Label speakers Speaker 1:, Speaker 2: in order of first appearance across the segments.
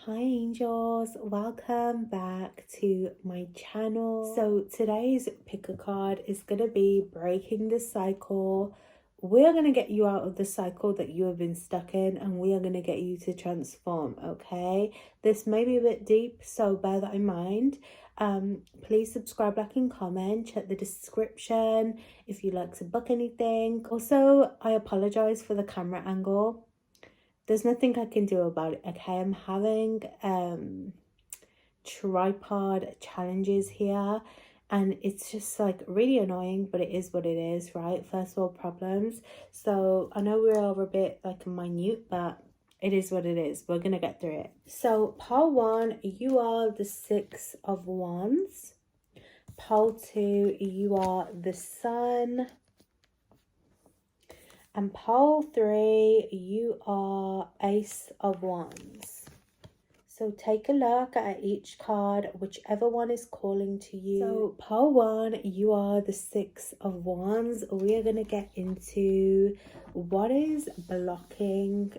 Speaker 1: Hi angels, welcome back to my channel. So today's pick a card is going to be breaking the cycle. We're going to get you out of the cycle that you have been stuck in, and we are going to get you to transform, okay? This may be a bit deep, so bear that in mind. Please subscribe, like and comment. Check the description if you'd like to book anything. Also, I apologize for the camera angle. There's nothing I can do about it, okay? I'm having tripod challenges here, and it's just like really annoying, but it is what it is, right? First world problems. So I know we're all a bit like minute, but it is what it is. We're gonna get through it. So pile 1, you are the 6 of Wands. Pile 2, you are the Sun. And pile 3, you are Ace of Wands. So take a look at each card, whichever one is calling to you. So pile 1, you are the 6 of Wands. We are going to get into what is blocking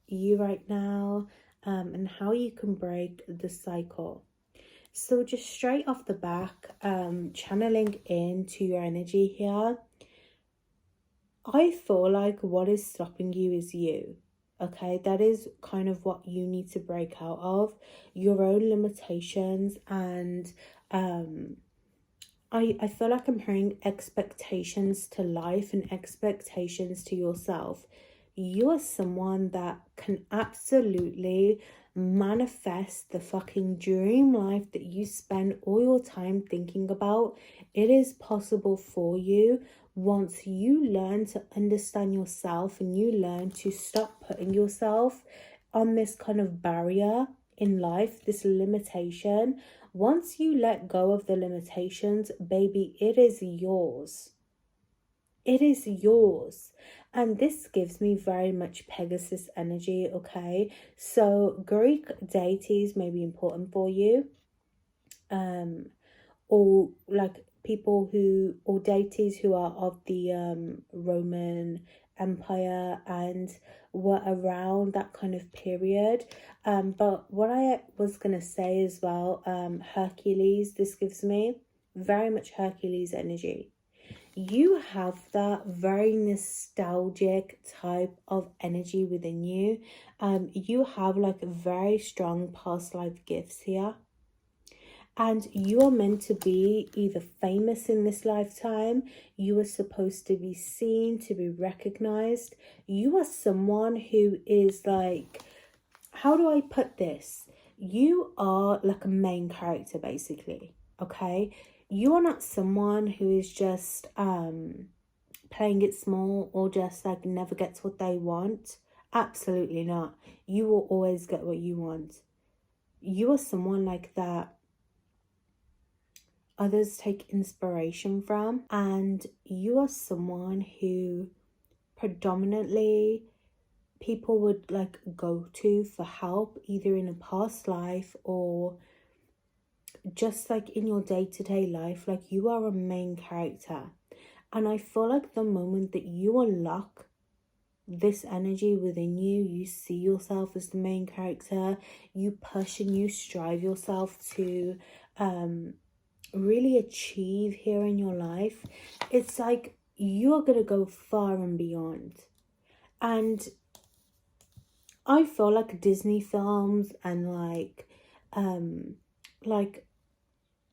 Speaker 1: you right now, and how you can break the cycle. So just straight off the back, channeling into your energy here. I feel like what is stopping you is you. Okay, that is kind of what you need to break out of, your own limitations. And I feel like I'm hearing expectations to life and expectations to yourself. You are someone that can absolutely manifest the fucking dream life that you spend all your time thinking about. It is possible for you once you learn to understand yourself and you learn to stop putting yourself on this kind of barrier in life, this limitation. Once you let go of the limitations, baby, it is yours. It is yours. And this gives me very much Pegasus energy, okay? So Greek deities may be important for you. Or like people who, or deities who are of the Roman Empire and were around that kind of period. But what I was going to say as well, Hercules, this gives me very much Hercules energy. You have that very nostalgic type of energy within you. You have like very strong past life gifts here. And you are meant to be either famous in this lifetime, you are supposed to be seen, to be recognized. You are someone who is like, how do I put this? You are like a main character, basically, okay? You are not someone who is just playing it small or just like never gets what they want. Absolutely not. You will always get what you want. You are someone like that others take inspiration from, and you are someone who predominantly people would like go to for help, either in a past life or just like in your day-to-day life. Like, you are a main character, and I feel like the moment that you unlock this energy within you, you see yourself as the main character, you push and you strive yourself to really achieve here in your life. It's like you're gonna go far and beyond. And I feel like Disney films and like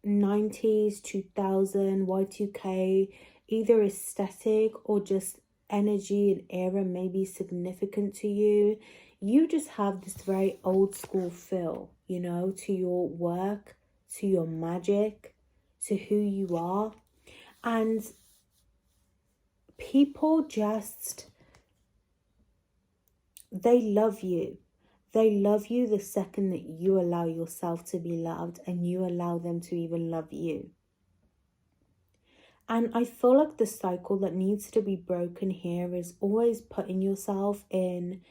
Speaker 1: 90s, 2000, Y2K, either aesthetic or just energy and era may be significant to you. You just have this very old school feel, you know, to your work, to your magic, to who you are. And people just, they love you. They love you the second that you allow yourself to be loved and you allow them to even love you. And I feel like the cycle that needs to be broken here is always putting yourself in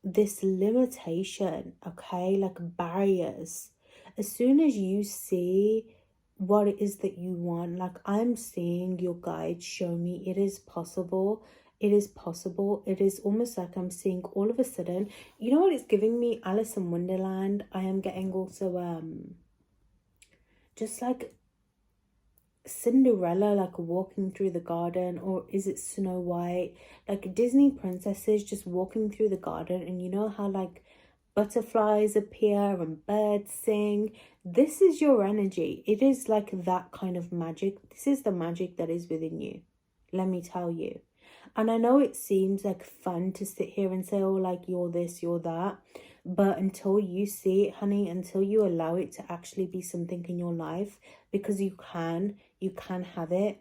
Speaker 1: this limitation, okay? Like barriers. As soon as you see what it is that you want, like I'm seeing your guides show me it is possible. It is possible. It is almost like I'm seeing all of a sudden, you know what it's giving me? Alice in Wonderland. I am getting also just like Cinderella, like walking through the garden, or is it Snow White? Like Disney princesses just walking through the garden, and you know how like butterflies appear and birds sing. This is your energy. It is like that kind of magic. This is the magic that is within you, let me tell you. And I know it seems like fun to sit here and say, oh, like you're this, you're that. But until you see it, honey, until you allow it to actually be something in your life, because you can have it,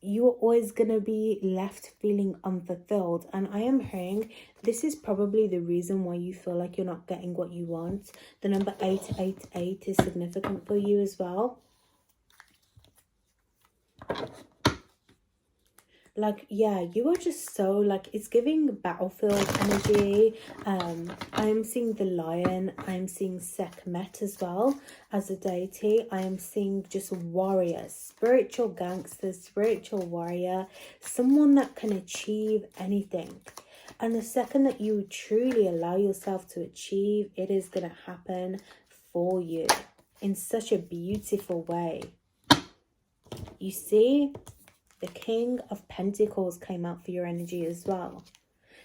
Speaker 1: you're always going to be left feeling unfulfilled. And I am hearing this is probably the reason why you feel like you're not getting what you want. The number 888 is significant for you as well. Like, yeah, you are just so like, it's giving battlefield energy. I'm seeing the lion. I'm seeing Sekhmet as well as a deity. I am seeing just warriors, spiritual gangsters, spiritual warrior, someone that can achieve anything. And the second that you truly allow yourself to achieve, it is going to happen for you in such a beautiful way. You see, the King of Pentacles came out for your energy as well.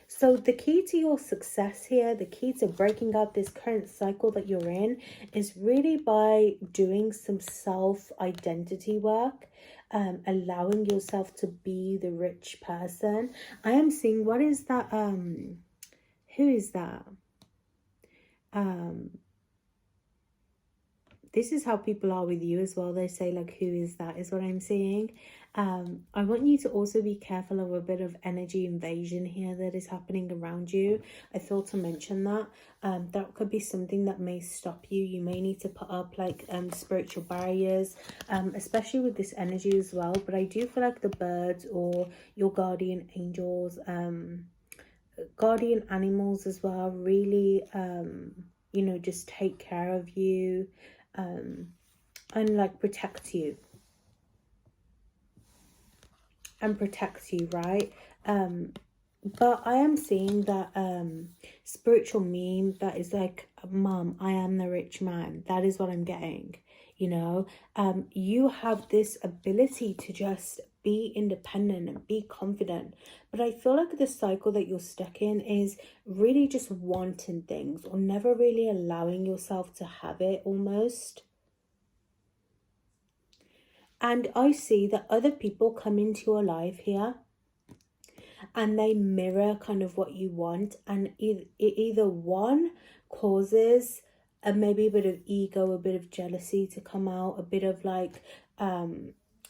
Speaker 1: So the key to your success here, the key to breaking out this current cycle that you're in, is really by doing some self-identity work, allowing yourself to be the rich person. I am seeing, what is that? Who is that? This is how people are with you as well. They say like, who is that, is what I'm seeing. I want you to also be careful of a bit of energy invasion here that is happening around you. I thought to mention that. That could be something that may stop you. You may need to put up like spiritual barriers, especially with this energy as well. But I do feel like the birds or your guardian angels, guardian animals as well, really, you know, just take care of you. And like protect you right? But I am seeing that spiritual meme that is like, Mom, I am the rich man. That is what I'm getting, you know. You have this ability to just be independent and be confident, but I feel like the cycle that you're stuck in is really just wanting things or never really allowing yourself to have it almost. And I see that other people come into your life here and they mirror kind of what you want, and either one causes maybe a bit of ego, a bit of jealousy to come out, a bit of like,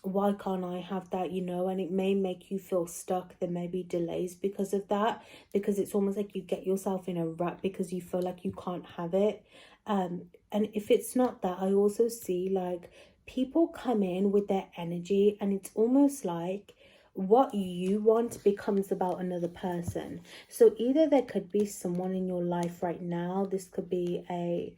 Speaker 1: why can't I have that, you know, and it may make you feel stuck. There may be delays because of that, because it's almost like you get yourself in a rut because you feel like you can't have it. And if it's not that, I also see like people come in with their energy, and it's almost like what you want becomes about another person. So either there could be someone in your life right now. This could be a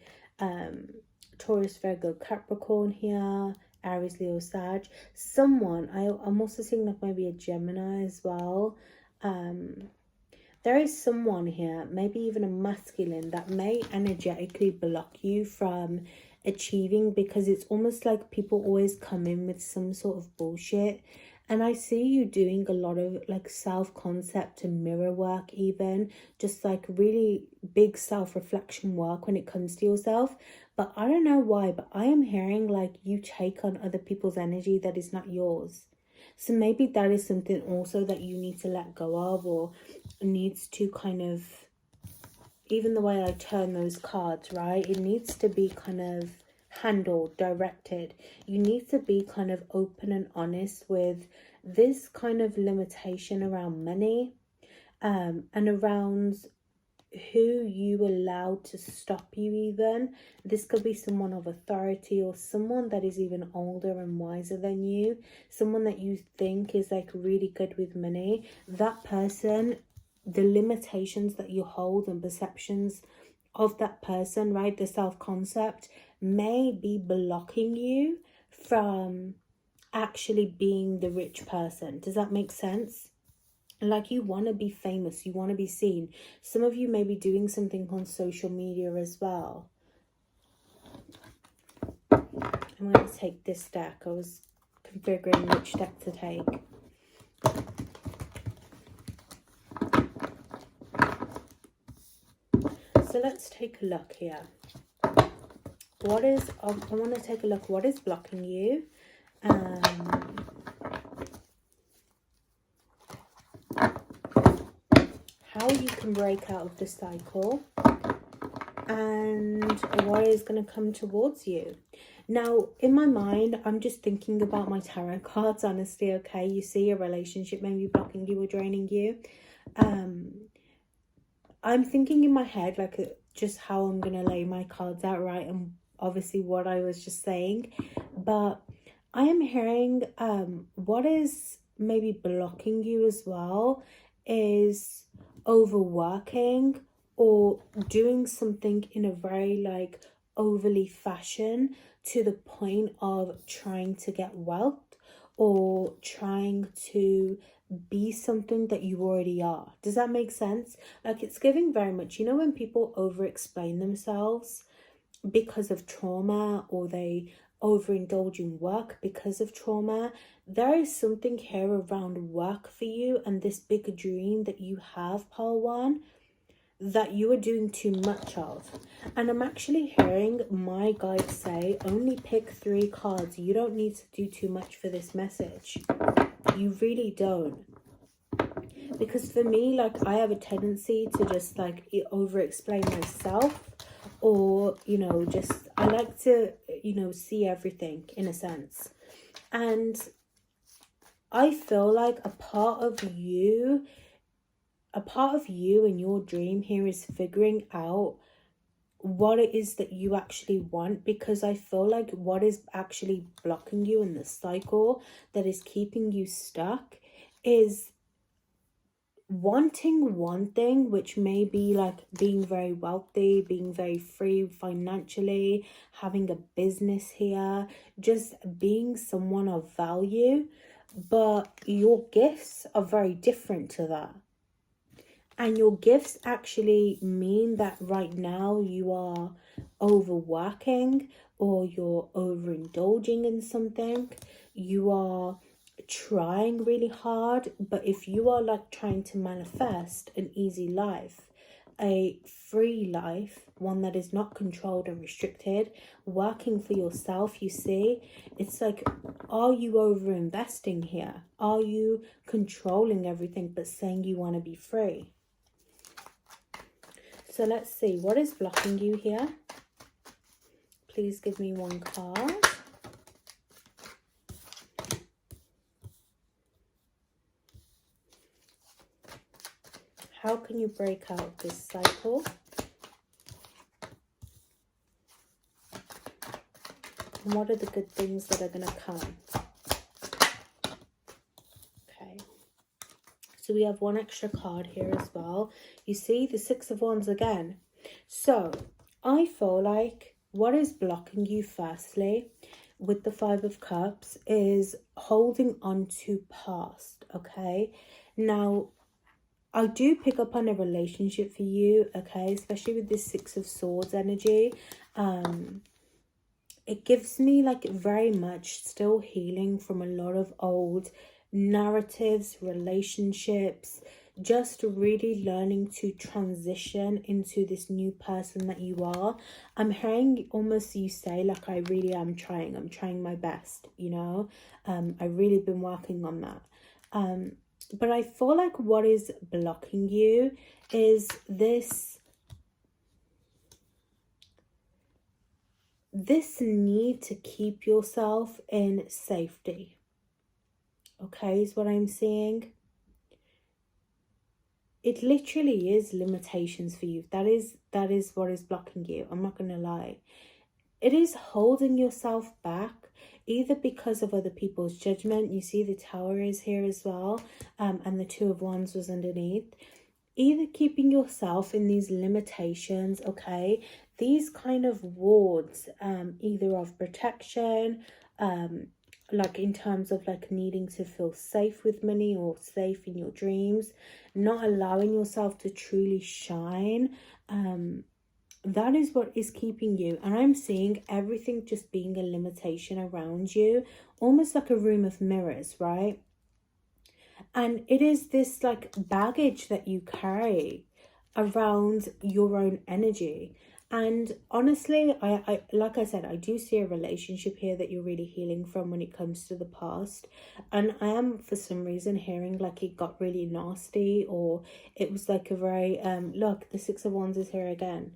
Speaker 1: Taurus, Virgo, Capricorn here, Aries, Leo, Sag. Someone, I'm also seeing like maybe a Gemini as well. There is someone here, maybe even a masculine, that may energetically block you from achieving, because it's almost like people always come in with some sort of bullshit. And I see you doing a lot of like self-concept and mirror work, even just like really big self-reflection work when it comes to yourself. But I don't know why, but I am hearing like you take on other people's energy that is not yours. So maybe that is something also that you need to let go of, or needs to kind of, even the way I turn those cards, right? It needs to be kind of handled, directed. You need to be kind of open and honest with this kind of limitation around money, and around who you allow to stop you even. This could be someone of authority, or someone that is even older and wiser than you, someone that you think is like really good with money. That person, the limitations that you hold and perceptions of that person, right, the self-concept, may be blocking you from actually being the rich person. Does that make sense? Like, you want to be famous, you want to be seen. Some of you may be doing something on social media as well. I'm going to take this deck. I was configuring which deck to take. So let's take a look here. What is, I want to take a look, what is blocking you? How you can break out of the cycle, and what is going to come towards you. Now, in my mind, I'm just thinking about my tarot cards, honestly, okay? You see a relationship maybe blocking you or draining you. I'm thinking in my head, like, just how I'm going to lay my cards out, right? And obviously what I was just saying. But I am hearing what is maybe blocking you as well is overworking or doing something in a very, like, overly fashion to the point of trying to get wealth or trying to be something that you already are. Does that make sense? Like, it's giving very much, you know, when people over explain themselves because of trauma, or they overindulge in work because of trauma. There is something here around work for you and this bigger dream that you have, Pile One, that you are doing too much of. And I'm actually hearing my guides say, only pick 3 cards. You don't need to do too much for this message. You really don't. Because for me, like, I have a tendency to just, like, over explain myself, or, you know, just, I like to, you know, see everything in a sense. And I feel like a part of you and your dream here is figuring out what it is that you actually want, because I feel like what is actually blocking you in the cycle that is keeping you stuck is wanting one thing, which may be like being very wealthy, being very free financially, having a business here, just being someone of value. But your gifts are very different to that. And your gifts actually mean that right now you are overworking, or you're overindulging in something. You are trying really hard. But if you are, like, trying to manifest an easy life, a free life, one that is not controlled and restricted, working for yourself, you see, it's like, are you over investing here? Are you controlling everything but saying you want to be free? So let's see, what is blocking you here? Please give me 1 card. How can you break out of this cycle? And what are the good things that are going to come? Okay. So we have 1 extra card here as well. You see the 6 of Wands again. So I feel like what is blocking you firstly with the 5 of Cups is holding on to past, okay? Now, I do pick up on a relationship for you, okay? Especially with this 6 of Swords energy. It gives me, like, very much still healing from a lot of old narratives, relationships, just really learning to transition into this new person that you are. I'm hearing almost you say, like, I really am trying. I'm trying my best, you know? I've really been working on that. But I feel like what is blocking you is this need to keep yourself in safety. Okay, is what I'm seeing. It literally is limitations for you. That is what is blocking you. I'm not going to lie. It is holding yourself back, either because of other people's judgment. You see the Tower is here as well, and the 2 of Wands was underneath. Either keeping yourself in these limitations, okay, these kind of wards, either of protection, like in terms of like needing to feel safe with money or safe in your dreams, not allowing yourself to truly shine. That is what is keeping you. And I'm seeing everything just being a limitation around you, almost like a room of mirrors, right? And it is this like baggage that you carry around your own energy. And honestly, I like I said, I do see a relationship here that you're really healing from when it comes to the past. And I am for some reason hearing like it got really nasty, or it was like a very look, the Six of Wands is here again.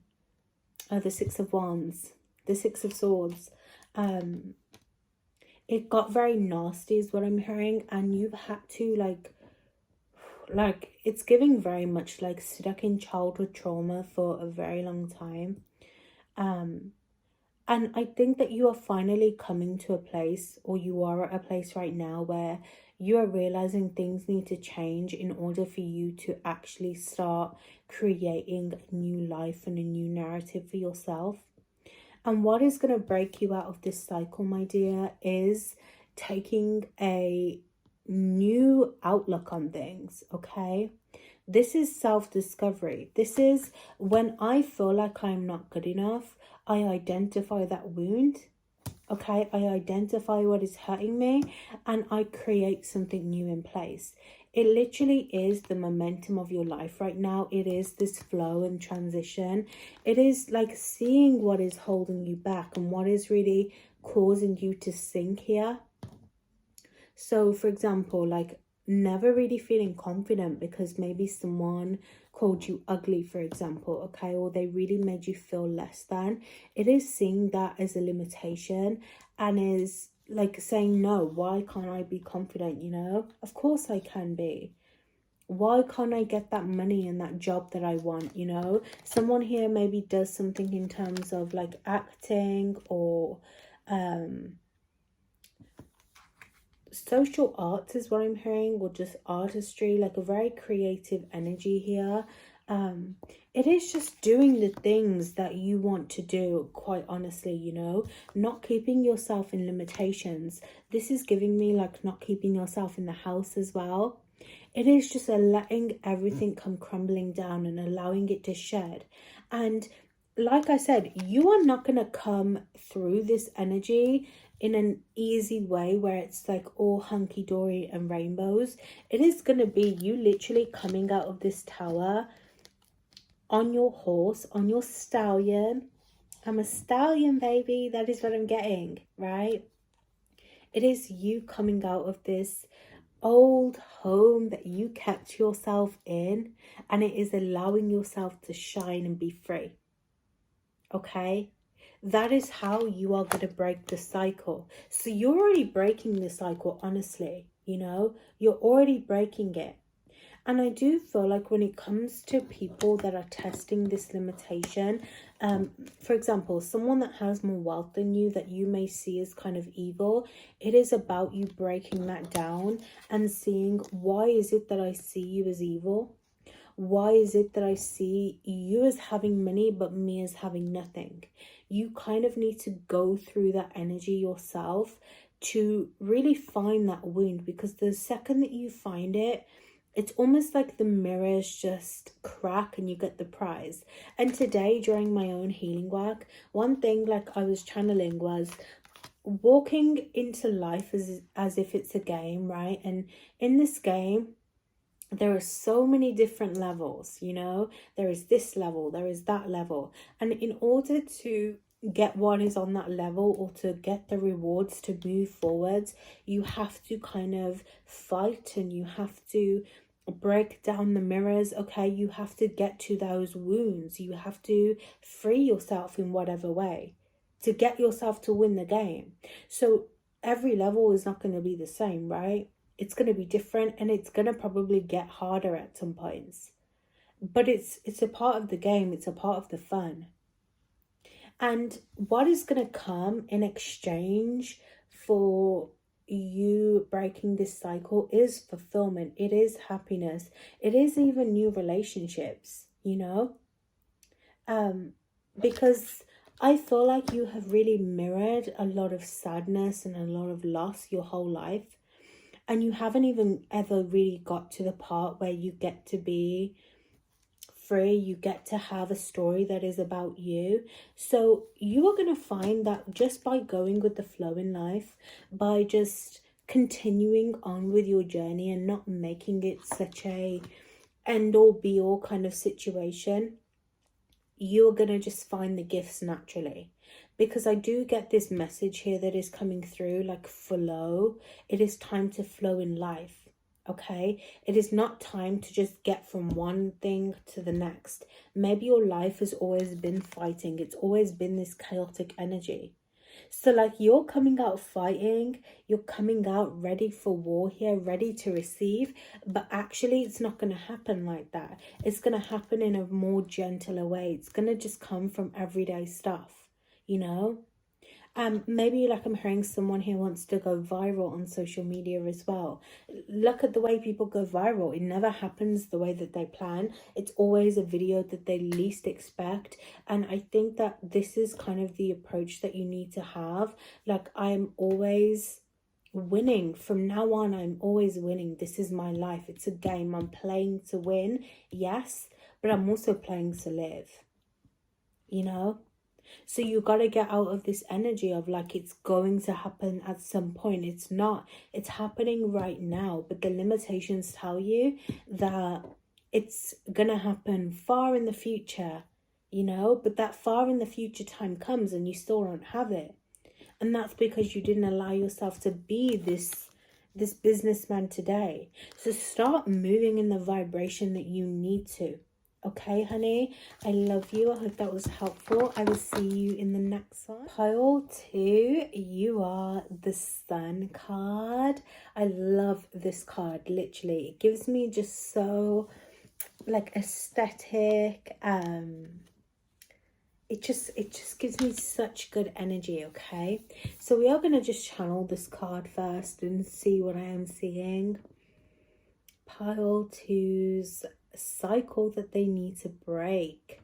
Speaker 1: The Six of Wands, the Six of Swords. It got very nasty is what I'm hearing, and you've had to like it's giving very much like stuck in childhood trauma for a very long time. And I think that you are finally coming to a place, or you are at a place right now where you are realizing things need to change in order for you to actually start creating a new life and a new narrative for yourself. And what is going to break you out of this cycle, my dear, is taking a new outlook on things, okay? This is self-discovery. This is when I feel like I'm not good enough, I identify that wound, okay? I identify what is hurting me, and I create something new in place. It literally is the momentum of your life right now. It is this flow and transition. It is like seeing what is holding you back and what is really causing you to sink here. So for example, like never really feeling confident because maybe someone called you ugly, for example, okay, or they really made you feel less than. It is seeing that as a limitation, and is like saying, no, why can't I be confident? You know, of course I can be. Why can't I get that money and that job that I want? You know, someone here maybe does something in terms of like acting or social arts is what I'm hearing, or just artistry, like a very creative energy here. It is just doing the things that you want to do, quite honestly, you know, not keeping yourself in limitations. This is giving me like not keeping yourself in the house as well. It is just a letting everything come crumbling down and allowing it to shed. And like I said, you are not going to come through this energy in an easy way where it's like all hunky-dory and rainbows. It is going to be you literally coming out of this tower on your horse, on your stallion. I'm a stallion, baby. That is what I'm getting, right? It is you coming out of this old home that you kept yourself in, and it is allowing yourself to shine and be free. Okay? That is how you are going to break the cycle. So you're already breaking the cycle, honestly, you know, you're already breaking it. And I do feel like when it comes to people that are testing this limitation, for example, someone that has more wealth than you that you may see as kind of evil, it is about you breaking that down and seeing, why is it that I see you as evil? Why is it that I see you as having money but me as having nothing? You kind of need to go through that energy yourself to really find that wound, because the second that you find it, it's almost like the mirrors just crack and you get the prize. And today, during my own healing work, one thing like I was channeling was walking into life as if it's a game, right? And in this game, there are so many different levels, you know, there is this level, there is that level, and in order to get what is on that level, or to get the rewards to move forwards, you have to kind of fight, and you have to break down the mirrors, okay? You have to get to those wounds, you have to free yourself in whatever way to get yourself to win the game. So every level is not going to be the same, right? It's going to be different, and it's going to probably get harder at some points. But it's a part of the game. It's a part of the fun. And what is going to come in exchange for you breaking this cycle is fulfillment. It is happiness. It is even new relationships, you know? Because I feel like you have really mirrored a lot of sadness and a lot of loss your whole life. And you haven't even ever really got to the part where you get to be free, you get to have a story that is about you. So you are going to find that just by going with the flow in life, by just continuing on with your journey and not making it such a end all be all kind of situation, you're going to just find the gifts naturally. Because I do get this message here that is coming through like flow. It is time to flow in life. Okay, it is not time to just get from one thing to the next. Maybe your life has always been fighting, it's always been this chaotic energy. So like you're coming out fighting, you're coming out ready for war here, ready to receive, but actually it's not going to happen like that. It's going to happen in a more gentler way. It's going to just come from everyday stuff, you know? Maybe like I'm hearing someone who wants to go viral on social media as well. Look at the way people go viral. It never happens the way that they plan. It's always a video that they least expect. And I think that this is kind of the approach that you need to have. Like, I'm always winning. From now on, I'm always winning. This is my life. It's a game. I'm playing to win, yes, but I'm also playing to live, you know? So you got to get out of this energy of like it's going to happen at some point. It's not. It's happening right now. But the limitations tell you that it's going to happen far in the future, you know. But that far in the future time comes and you still don't have it. And that's because you didn't allow yourself to be this businessman today. So start moving in the vibration that you need to. Okay, honey, I love you. I hope that was helpful. I will see you in the next one. Pile 2, you are the Sun card. I love this card, literally. It gives me just so, like, aesthetic. It just gives me such good energy, okay? So we are going to just channel this card first and see what I am seeing. Pile 2's cycle that they need to break.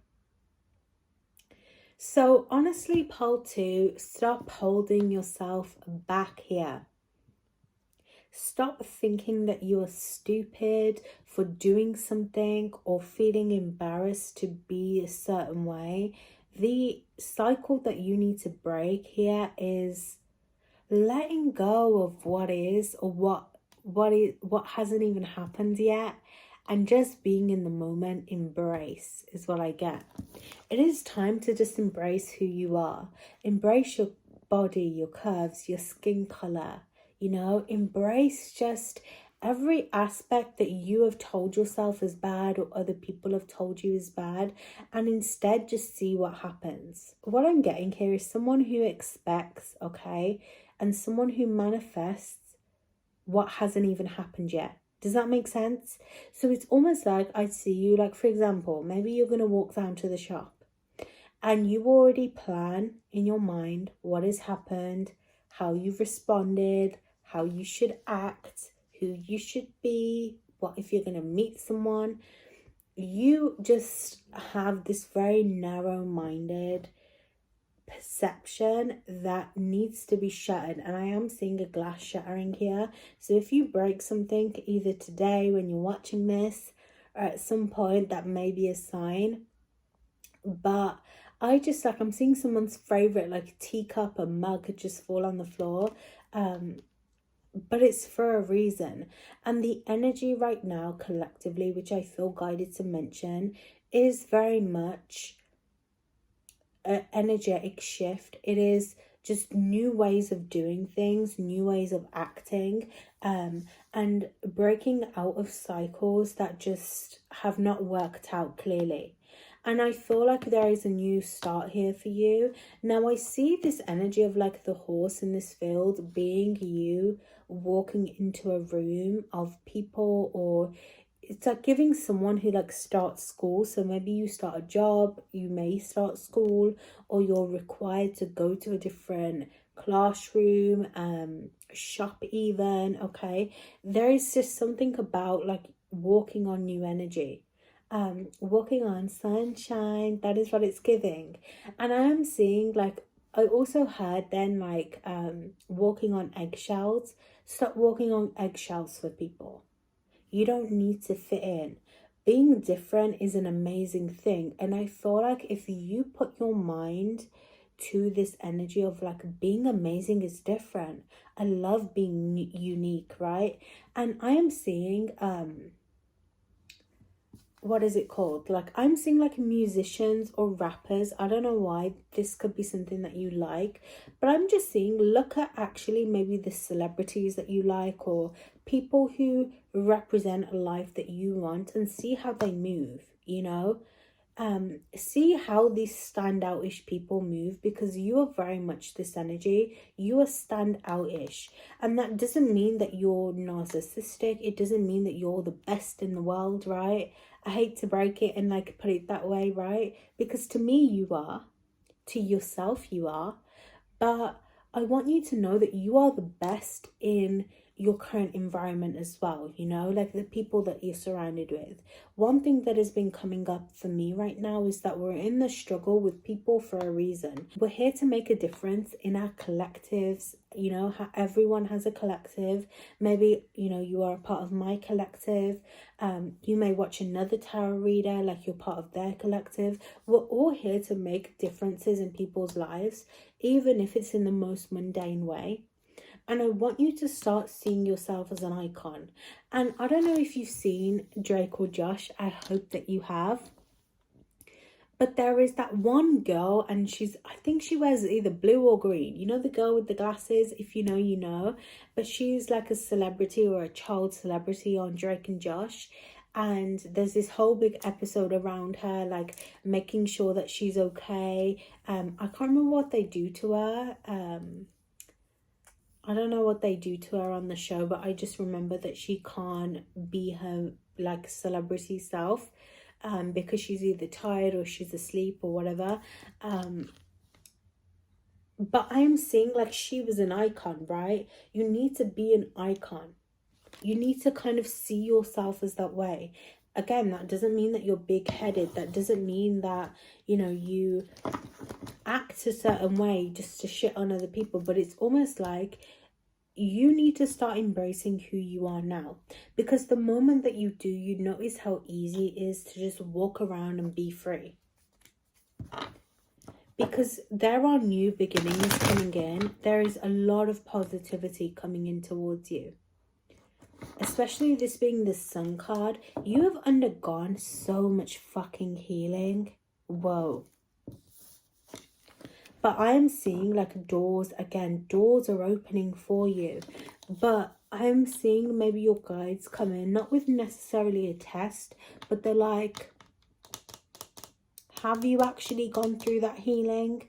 Speaker 1: So honestly, pile 2, stop holding yourself back here. Stop thinking that you are stupid for doing something or feeling embarrassed to be a certain way. The cycle that you need to break here is letting go of what is, or what hasn't even happened yet, and just being in the moment. Embrace is what I get. It is time to just embrace who you are. Embrace your body, your curves, your skin color, you know. Embrace just every aspect that you have told yourself is bad or other people have told you is bad, and instead just see what happens. What I'm getting here is someone who expects, okay, and someone who manifests what hasn't even happened yet. Does that make sense? So it's almost like I see you, like, for example, maybe you're going to walk down to the shop and you already plan in your mind what has happened, how you've responded, how you should act, who you should be, what if you're going to meet someone. You just have this very narrow-minded perception that needs to be shattered, and I am seeing a glass shattering here. So if you break something either today when you're watching this or at some point, that may be a sign. But I just, like, I'm seeing someone's favorite like teacup or mug just fall on the floor, but it's for a reason. And the energy right now collectively, which I feel guided to mention, is very much an energetic shift. It is just new ways of doing things, new ways of acting, and breaking out of cycles that just have not worked out clearly. And I feel like there is a new start here for you. Now I see this energy of like the horse in this field being you walking into a room of people, or it's like giving someone who like starts school. So maybe you start a job, you may start school, or you're required to go to a different classroom, shop even, okay? There is just something about like walking on new energy. walking on sunshine. That is what it's giving. And I am seeing like, I also heard then like walking on eggshells. Stop walking on eggshells for people. You don't need to fit in. Being different is an amazing thing. And I feel like if you put your mind to this energy of like being amazing is different. I love being unique, right? And I am seeing what is it called? Like I'm seeing like musicians or rappers. I don't know why this could be something that you like, but I'm just seeing, look at actually maybe the celebrities that you like or people who represent a life that you want and see how they move, you know? See how these standout-ish people move, because you are very much this energy. You are standout-ish, and that doesn't mean that you're narcissistic. It doesn't mean that you're the best in the world, right? I hate to break it and like put it that way, right? Because to me you are, to yourself you are, but I want you to know that you are the best in your current environment as well, you know, like the people that you're surrounded with. One thing that has been coming up for me right now is that we're in the struggle with people for a reason. We're here to make a difference in our collectives, you know, how everyone has a collective. Maybe, you know, you are a part of my collective. You may watch another tarot reader, like you're part of their collective. We're all here to make differences in people's lives, even if it's in the most mundane way. And I want you to start seeing yourself as an icon. And I don't know if you've seen Drake or Josh. I hope that you have. But there is that one girl, and I think she wears either blue or green. You know, the girl with the glasses? If you know, you know. But she's like a celebrity or a child celebrity on Drake and Josh. And there's this whole big episode around her, like making sure that she's okay. I can't remember what they do to her. I don't know what they do to her on the show, but I just remember that she can't be her like celebrity self because she's either tired or she's asleep or whatever. But I'm seeing like she was an icon, right? You need to be an icon. You need to kind of see yourself as that way. Again, that doesn't mean that you're big-headed. That doesn't mean that, you know, you act a certain way just to shit on other people, but it's almost like you need to start embracing who you are now, because the moment that you do, you notice how easy it is to just walk around and be free, because there are new beginnings coming in. There is a lot of positivity coming in towards you, especially this being the Sun card. You have undergone so much fucking healing. Whoa. But I'm seeing like doors, again, doors are opening for you. But I'm seeing maybe your guides come in, not with necessarily a test, but they're like, have you actually gone through that healing?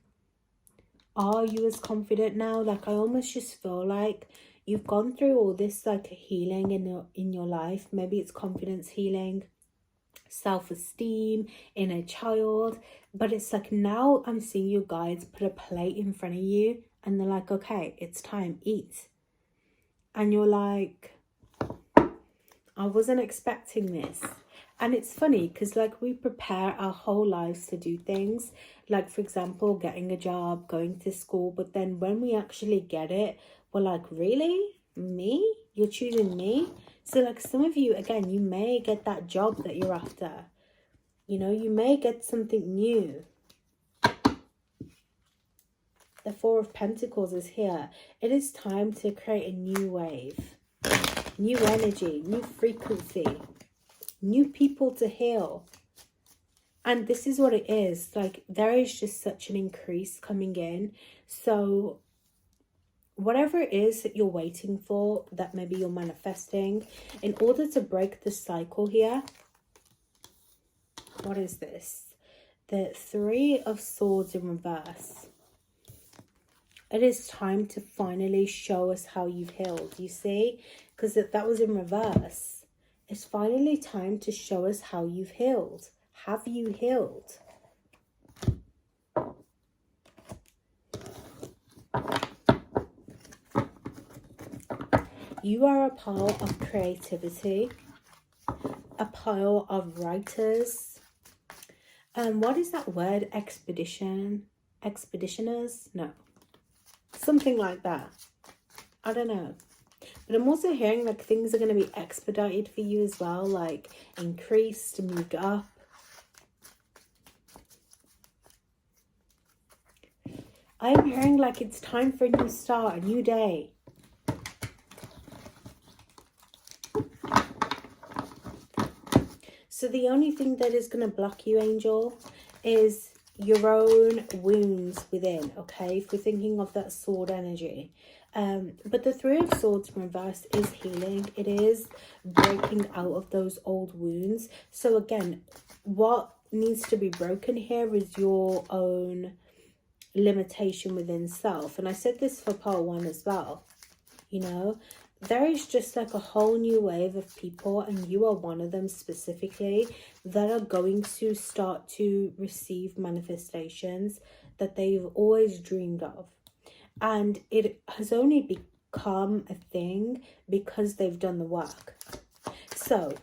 Speaker 1: Are you as confident now? Like I almost just feel like you've gone through all this like healing in your life. Maybe it's confidence healing, self-esteem, inner child, but it's like now I'm seeing your guides put a plate in front of you and they're like, okay, it's time, eat. And you're like, I wasn't expecting this. And it's funny because like we prepare our whole lives to do things, like for example getting a job, going to school, but then when we actually get it, we're like, really? Me? You're choosing me? So like some of you, again, you may get that job that you're after. You know, you may get something new. The Four of Pentacles is here. It is time to create a new wave. New energy, new frequency, new people to heal. And this is what it is. Like there is just such an increase coming in. So whatever it is that you're waiting for, that maybe you're manifesting, in order to break the cycle here, what is this? The Three of Swords in reverse. It is time to finally show us how you've healed, you see? Because that was in reverse. It's finally time to show us how you've healed. Have you healed? You are a part of creativity. a pile of writers. What is that word? Expeditioners? No. Something like that. I don't know. But I'm also hearing like things are going to be expedited for you as well. Like increased, moved up. I'm hearing like it's time for a new start, a new day. So the only thing that is going to block you, Angel, is your own wounds within, okay? If we're thinking of that sword energy. But the Three of Swords reversed is healing. It is breaking out of those old wounds. So again, what needs to be broken here is your own limitation within self. And I said this for part 1 as well, you know. There is just like a whole new wave of people, and you are one of them specifically, that are going to start to receive manifestations that they've always dreamed of. And it has only become a thing because they've done the work. So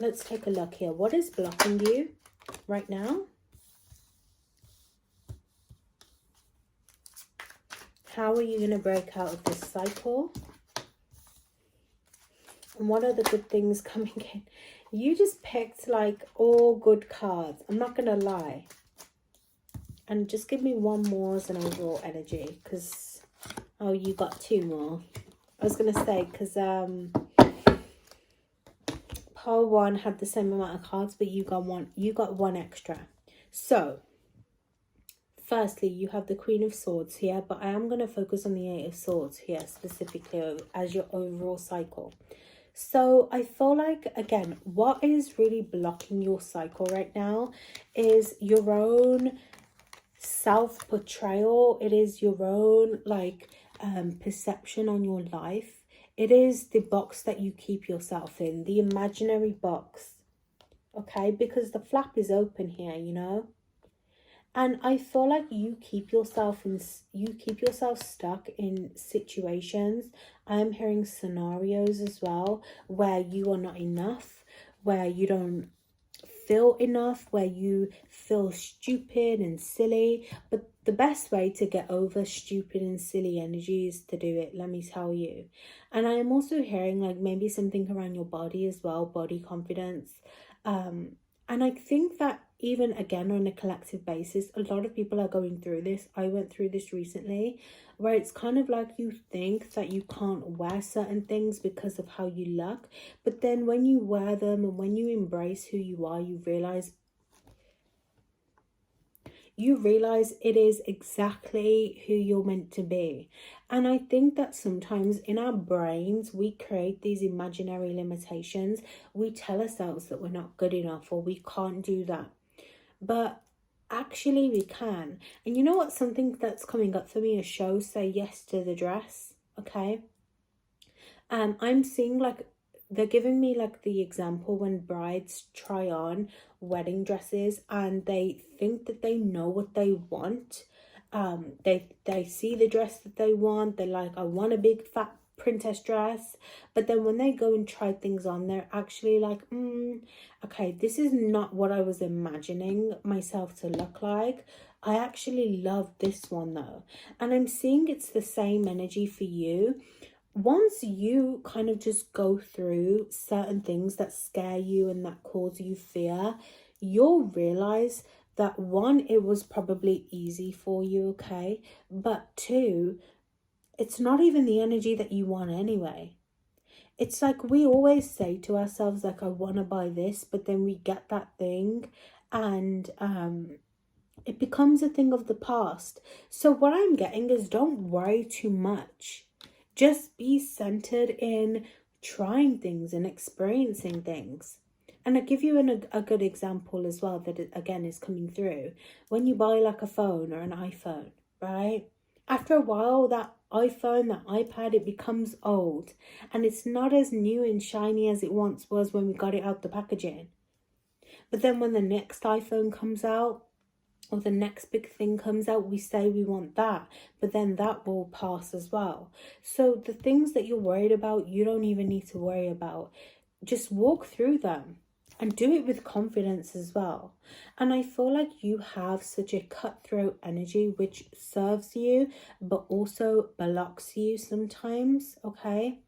Speaker 1: let's take a look here. What is blocking you right now? How are you going to break out of this cycle? And what are the good things coming in? You just picked like all good cards. I'm not going to lie. And just give me one more as an overall energy. Because, oh, you got 2 more. I was going to say, because pile 1 had the same amount of cards, but you got one extra. So, firstly, you have the Queen of Swords here. But I am going to focus on the 8 of Swords here specifically as your overall cycle. So I feel like, again, what is really blocking your cycle right now is your own self-portrayal. It is your own like perception on your life. It is the box that you keep yourself in, the imaginary box, okay? Because the flap is open here, you know. And I feel like you keep yourself stuck in situations. I'm hearing scenarios as well where you are not enough, where you don't feel enough, where you feel stupid and silly. But the best way to get over stupid and silly energy is to do it, let me tell you. And I am also hearing like maybe something around your body as well, body confidence. And I think that even again on a collective basis, a lot of people are going through this. I went through this recently, where it's kind of like you think that you can't wear certain things because of how you look. But then when you wear them and when you embrace who you are, you realize it is exactly who you're meant to be. And I think that sometimes in our brains, we create these imaginary limitations. We tell ourselves that we're not good enough or we can't do that. But actually we can. And you know what? Something that's coming up for me is show Say Yes to the Dress. Okay. I'm seeing like they're giving me like the example when brides try on wedding dresses and they think that they know what they want. They see the dress that they want. They're like, I want a big fat princess dress. But then when they go and try things on, they're actually like, okay, this is not what I was imagining myself to look like. I actually love this one though. And I'm seeing it's the same energy for you. Once you kind of just go through certain things that scare you and that cause you fear, you'll realize that 1, it was probably easy for you, okay? But 2, it's not even the energy that you want anyway. It's like we always say to ourselves, like, I want to buy this, but then we get that thing and it becomes a thing of the past. So what I'm getting is don't worry too much. Just be centered in trying things and experiencing things. And I'll give you a good example as well that, again, is coming through. When you buy like a phone or an iPhone, right? After a while, that iPhone, that iPad, it becomes old. And it's not as new and shiny as it once was when we got it out the packaging. But then when the next iPhone comes out, or the next big thing comes out, we say we want that, but then that will pass as well. So the things that you're worried about, you don't even need to worry about. just walk through them and do it with confidence as well. And I feel like you have such a cutthroat energy which serves you but also blocks you sometimes, okay?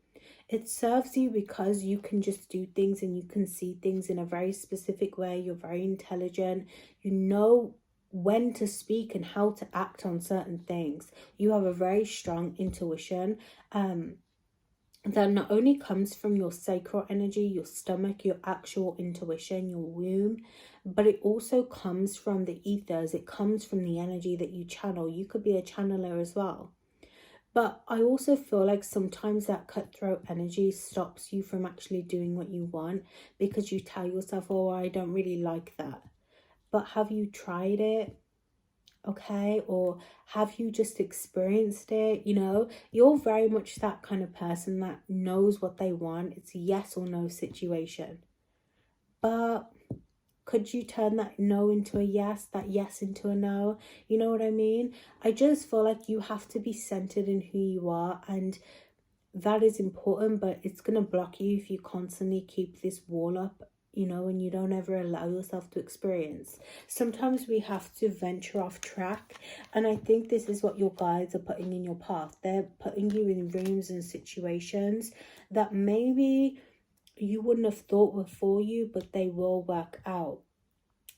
Speaker 1: It serves you because you can just do things and you can see things in a very specific way. You're very intelligent. You know when to speak and how to act on certain things. You have a very strong intuition. That not only comes from your sacral energy, your stomach, your actual intuition, your womb, but it also comes from the ethers. It comes from the energy that you channel. You could be a channeler as well. But I also feel like sometimes that cutthroat energy stops you from actually doing what you want because you tell yourself, oh, I don't really like that. But have you tried it? Okay, or have you just experienced it? You know, you're very much that kind of person that knows what they want. It's a yes or no situation. But could you turn that no into a yes, that yes into a no? You know what I mean? I just feel like you have to be centered in who you are, and that is important, but it's going to block you if you constantly keep this wall up, you know, and you don't ever allow yourself to experience. Sometimes we have to venture off track, and I think this is what your guides are putting in your path. They're putting you in rooms and situations that maybe you wouldn't have thought were for you, but they will work out.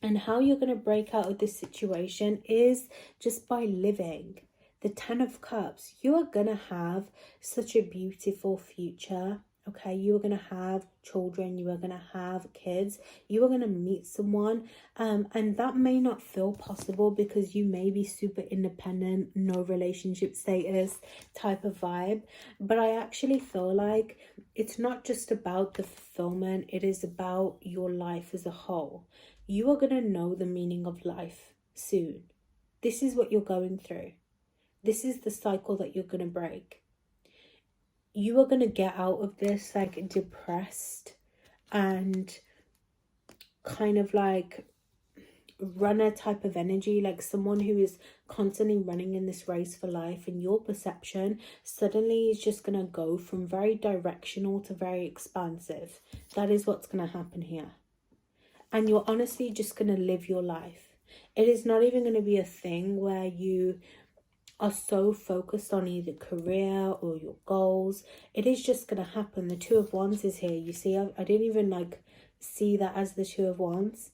Speaker 1: And how you're going to break out of this situation is just by living. The 10 of Cups, you are going to have such a beautiful future. Okay, you are going to have children, you are going to have kids, you are going to meet someone, and that may not feel possible because you may be super independent, no relationship status type of vibe. But I actually feel like it's not just about the fulfillment, it is about your life as a whole. You are going to know the meaning of life soon. This is what you're going through. This is the cycle that you're going to break. You are going to get out of this like depressed and kind of like runner type of energy, like someone who is constantly running in this race for life, and your perception suddenly is just going to go from very directional to very expansive. That is what's going to happen here. And you're honestly just going to live your life. It is not even going to be a thing where you are so focused on either career or your goals. It is just going to happen. The Two of Wands is here. You see, I didn't even like see that as the Two of Wands.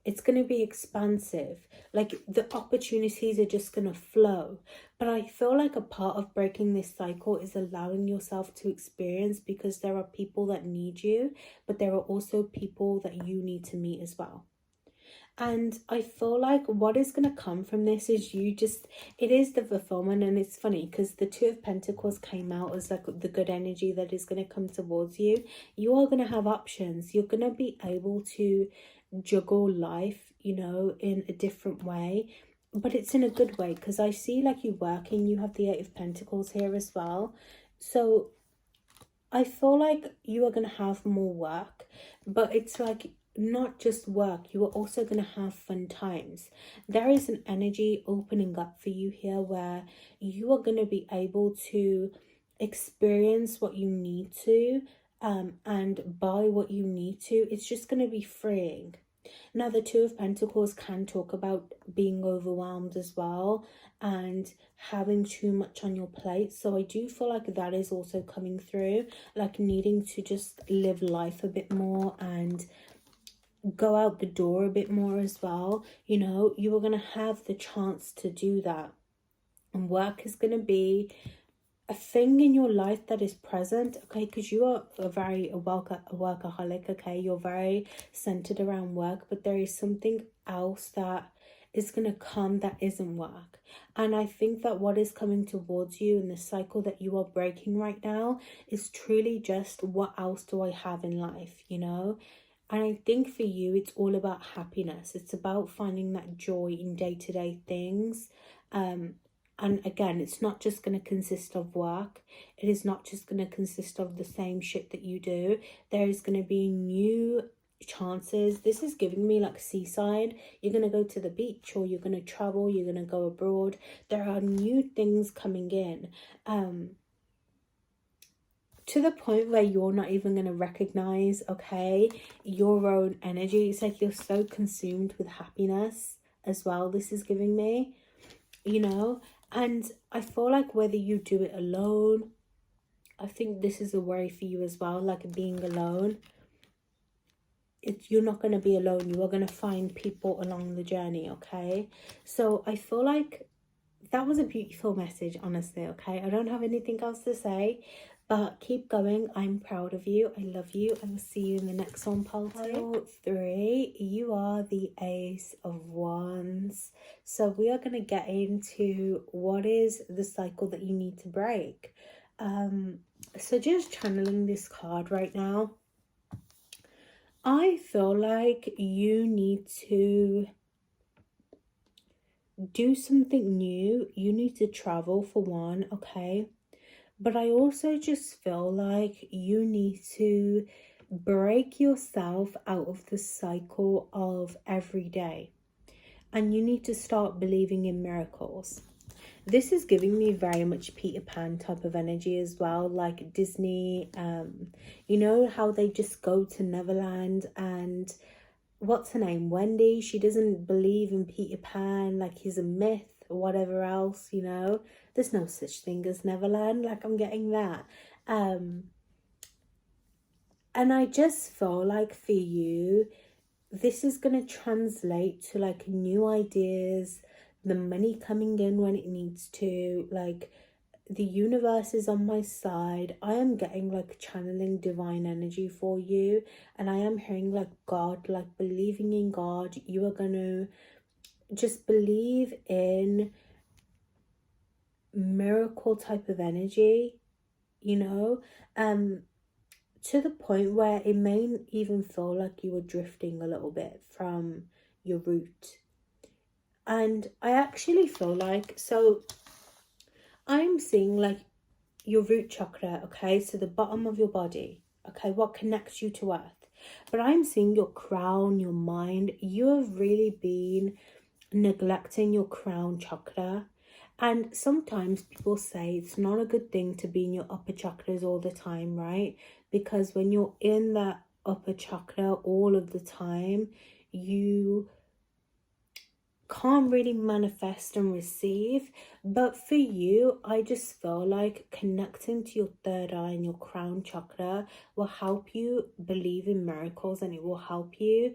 Speaker 1: It's going to be expansive. Like the opportunities are just going to flow. But I feel like a part of breaking this cycle is allowing yourself to experience, because there are people that need you, but there are also people that you need to meet as well. And I feel like what is going to come from this is it is the fulfillment. And it's funny because the Two of Pentacles came out as like the good energy that is going to come towards you. You are going to have options. You're going to be able to juggle life, you know, in a different way. But it's in a good way, because I see like you working. You have the Eight of Pentacles here as well. So I feel like you are going to have more work, but it's like not just work, you are also going to have fun times. There is an energy opening up for you here where you are going to be able to experience what you need to, and buy what you need to. It's just going to be freeing. Now, the Two of Pentacles can talk about being overwhelmed as well and having too much on your plate. So I do feel like that is also coming through, like needing to just live life a bit more and go out the door a bit more as well. You know, you are going to have the chance to do that. And work is going to be a thing in your life that is present, okay, because you are a workaholic, okay, you're very centered around work, but there is something else that is going to come that isn't work. And I think that what is coming towards you in the cycle that you are breaking right now is truly just, what else do I have in life, you know? And I think for you, it's all about happiness. It's about finding that joy in day-to-day things. And again, it's not just going to consist of work. It is not just going to consist of the same shit that you do. There is going to be new chances. This is giving me like seaside. You're going to go to the beach, or you're going to travel. You're going to go abroad. There are new things coming in. to the point where you're not even going to recognize, okay, your own energy. It's like you're so consumed with happiness as well. This is giving me, you know, and I feel like whether you do it alone, I think this is a worry for you as well, like being alone. You're not going to be alone. You are going to find people along the journey, okay? So I feel like that was a beautiful message, honestly, okay? I don't have anything else to say, but keep going. I'm proud of you. I love you. I will see you in the next one, pile 3. You are the Ace of Wands. So we are going to get into what is the cycle that you need to break. So just channeling this card right now, I feel like you need to do something new. You need to travel for one, okay? But I also just feel like you need to break yourself out of the cycle of every day. And you need to start believing in miracles. This is giving me very much Peter Pan type of energy as well, like Disney. You know how they just go to Neverland, and what's her name, Wendy, she doesn't believe in Peter Pan, like he's a myth or whatever else, you know. There's no such thing as Neverland, like I'm getting that. And I just feel like for you, this is going to translate to like new ideas, the money coming in when it needs to, like the universe is on my side. I am getting like channeling divine energy for you, and I am hearing like God, like believing in God. You are going to just believe in miracle type of energy, you know, to the point where it may even feel like you were drifting a little bit from your root. And I actually feel like, so I'm seeing like your root chakra, okay, so the bottom of your body, okay, what connects you to earth. But I'm seeing your crown, your mind. You have really been neglecting your crown chakra. And sometimes people say it's not a good thing to be in your upper chakras all the time, right? Because when you're in that upper chakra all of the time, you can't really manifest and receive. But for you, I just feel like connecting to your third eye and your crown chakra will help you believe in miracles, and it will help you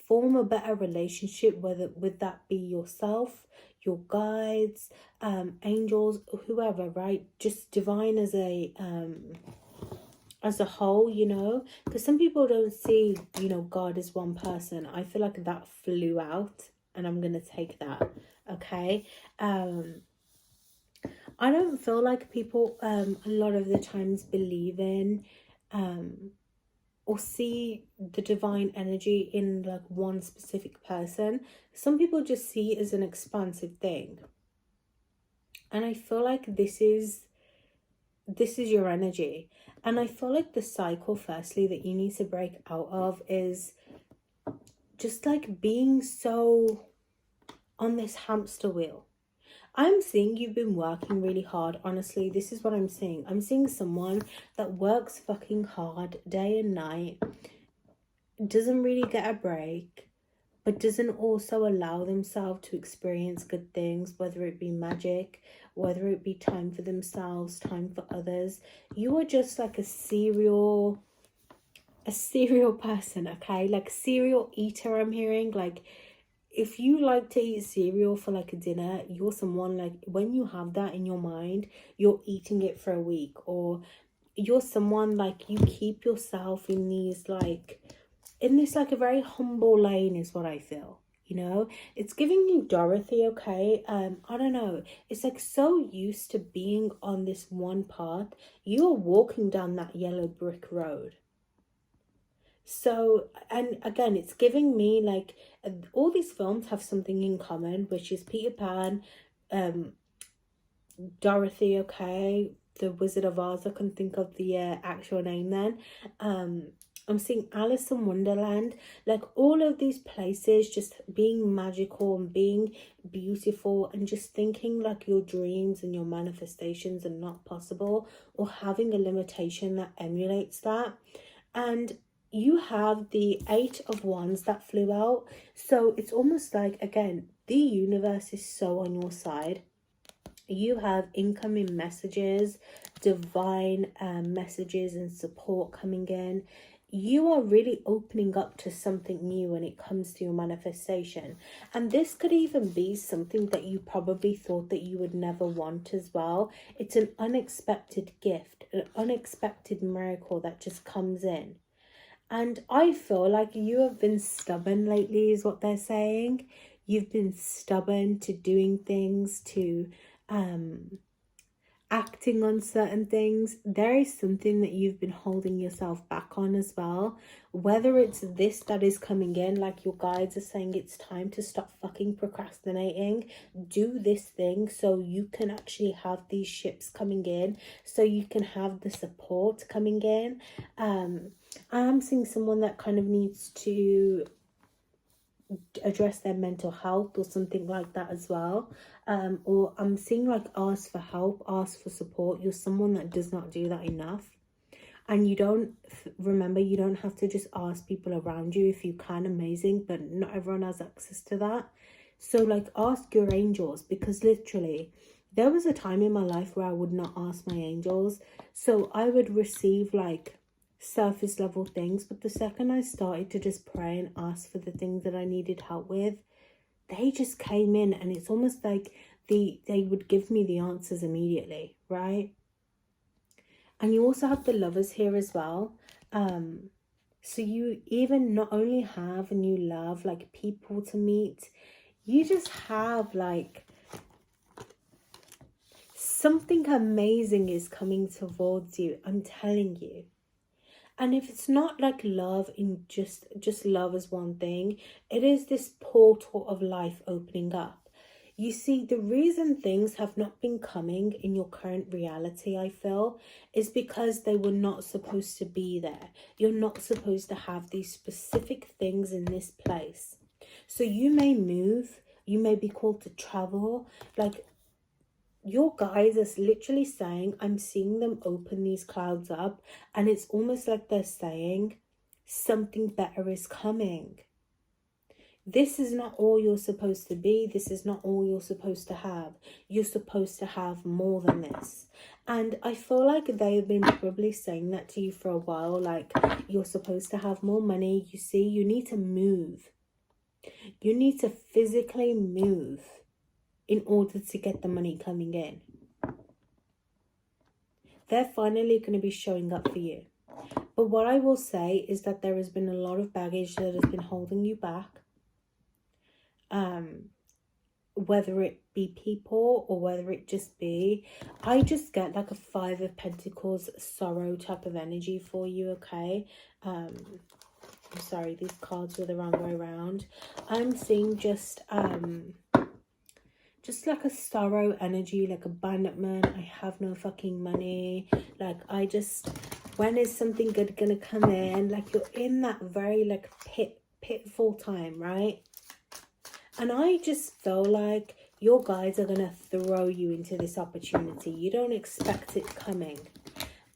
Speaker 1: form a better relationship, whether with that be yourself, your guides, angels, whoever, right? Just divine as a whole, you know, because some people don't see, you know, God as one person. I feel like that flew out, and I'm gonna take that, okay? I don't feel like people a lot of the times believe in or see the divine energy in like one specific person. Some people just see it as an expansive thing, and I feel like this is your energy. And I feel like the cycle, firstly, that you need to break out of is just like being so on this hamster wheel. I'm seeing you've been working really hard. Honestly, this is what I'm seeing. I'm seeing someone that works fucking hard day and night, doesn't really get a break, but doesn't also allow themselves to experience good things, whether it be magic, whether it be time for themselves, time for others. You are just like a serial person, okay? Like serial eater, I'm hearing. Like if you like to eat cereal for like a dinner, you're someone like when you have that in your mind, you're eating it for a week. Or you're someone like you keep yourself in these like in this like a very humble lane is what I feel, you know. It's giving you Dorothy, okay? I don't know, it's like so used to being on this one path, you are walking down that yellow brick road. So, and again, it's giving me like all these films have something in common, which is Peter Pan, Dorothy, okay, the Wizard of Oz. I couldn't think of the actual name then. I'm seeing Alice in Wonderland, like all of these places just being magical and being beautiful, and just thinking like your dreams and your manifestations are not possible, or having a limitation that emulates that. And you have the Eight of Wands that flew out. So it's almost like, again, the universe is so on your side. You have incoming messages, divine messages and support coming in. You are really opening up to something new when it comes to your manifestation. And this could even be something that you probably thought that you would never want as well. It's an unexpected gift, an unexpected miracle that just comes in. And I feel like you have been stubborn lately, is what they're saying. You've been stubborn to doing things, to acting on certain things. There is something that you've been holding yourself back on as well. Whether it's this that is coming in, like your guides are saying, it's time to stop fucking procrastinating. Do this thing so you can actually have these ships coming in, so you can have the support coming in. I'm seeing someone that kind of needs to address their mental health or something like that as well. Or I'm seeing like ask for help, ask for support. You're someone that does not do that enough. And you don't, remember, you don't have to just ask people around you. If you can, amazing, but not everyone has access to that. So like ask your angels, because literally there was a time in my life where I would not ask my angels. So I would receive like surface level things, but the second I started to just pray and ask for the things that I needed help with, they just came in, and it's almost like they would give me the answers immediately, right? And you also have the Lovers here as well. So you even not only have a new love, like people to meet, you just have like something amazing is coming towards you, I'm telling you. And if it's not like love in just love as one thing, it is this portal of life opening up. You see, the reason things have not been coming in your current reality, I feel, is because they were not supposed to be there. You're not supposed to have these specific things in this place. So you may move, you may be called to travel, like your guys are literally saying, I'm seeing them open these clouds up, and it's almost like they're saying something better is coming. This is not all you're supposed to be. This is not all you're supposed to have. You're supposed to have more than this. And I feel like they've been probably saying that to you for a while, like you're supposed to have more money. You see, you need to move. You need to physically move in order to get the money coming in. They're finally going to be showing up for you. But what I will say is that there has been a lot of baggage that has been holding you back. Whether it be people or whether it just be, I just get like a Five of Pentacles sorrow type of energy for you, okay? I'm sorry, these cards were the wrong way around. I'm seeing just like a sorrow energy, like abandonment. I have no fucking money. Like, I just, when is something good gonna come in? Like, you're in that very like pitfall time, right? And I just feel like your guides are gonna throw you into this opportunity. You don't expect it coming,